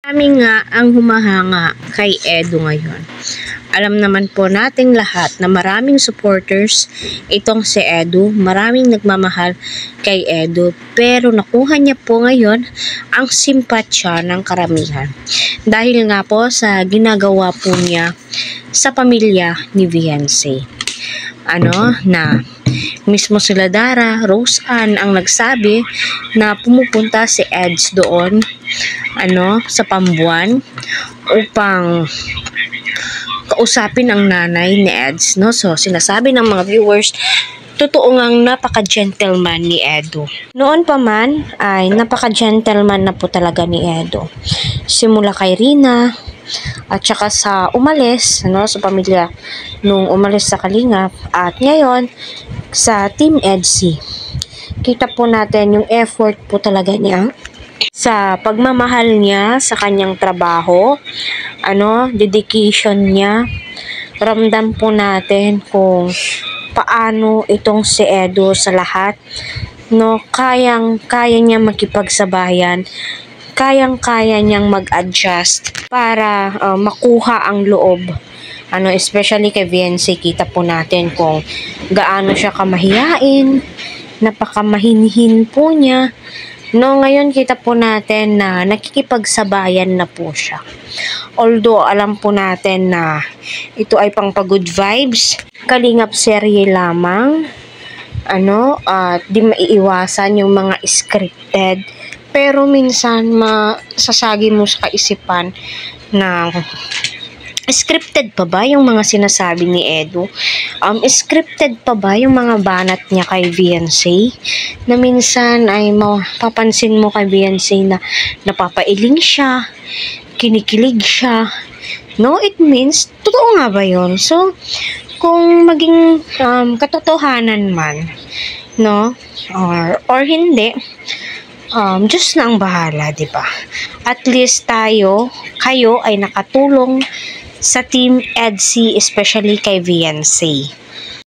Kami nga ang humahanga kay Edo ngayon. Alam naman po nating lahat na maraming supporters itong si Edo, maraming nagmamahal kay Edo, pero nakuha niya po ngayon ang simpatsya ng karamihan. Dahil nga po sa ginagawa po niya sa pamilya ni Viancy. Na mismo sila Dara, Rose Ann ang nagsabi na pumupunta si Eds doon sa Pambuan upang kausapin ang nanay ni Eds, no? So sinasabi ng mga viewers, totoo ngang napaka-gentleman ni Edo. Noon pa man ay napaka-gentleman na po talaga ni Edo. Simula kay Rina at saka sa umalis, sa pamilya nung umalis sa Kalingap, at ngayon sa Team EDSI. Kita po natin yung effort po talaga niya sa pagmamahal niya sa kanyang trabaho, dedication niya. Ramdam po natin kung paano itong si Edo sa lahat, kaya niya makipagsabayan, kayang-kaya niyang mag-adjust para makuha ang loob. Especially kay Viancy, kita po natin kung gaano siya kamahiyain, napakamahinhin po niya. Ngayon kita po natin na nakikipagsabayan na po siya. Although alam po natin na ito ay pang good vibes, Kalingap serye lamang, at di maiiwasan yung mga scripted. Pero minsan masasagi mo sa kaisipan na scripted pa ba yung mga sinasabi ni Edo? Scripted pa ba yung mga banat niya kay Viancy? Na minsan ay mapapansin mo kay Viancy na napapailing siya, kinikilig siya. It means, totoo nga ba yun? So, kung maging katotohanan man, or hindi, Diyos na ang bahala, di ba? At least kayo ay nakatulong sa Team EDSI, especially kay Viancy.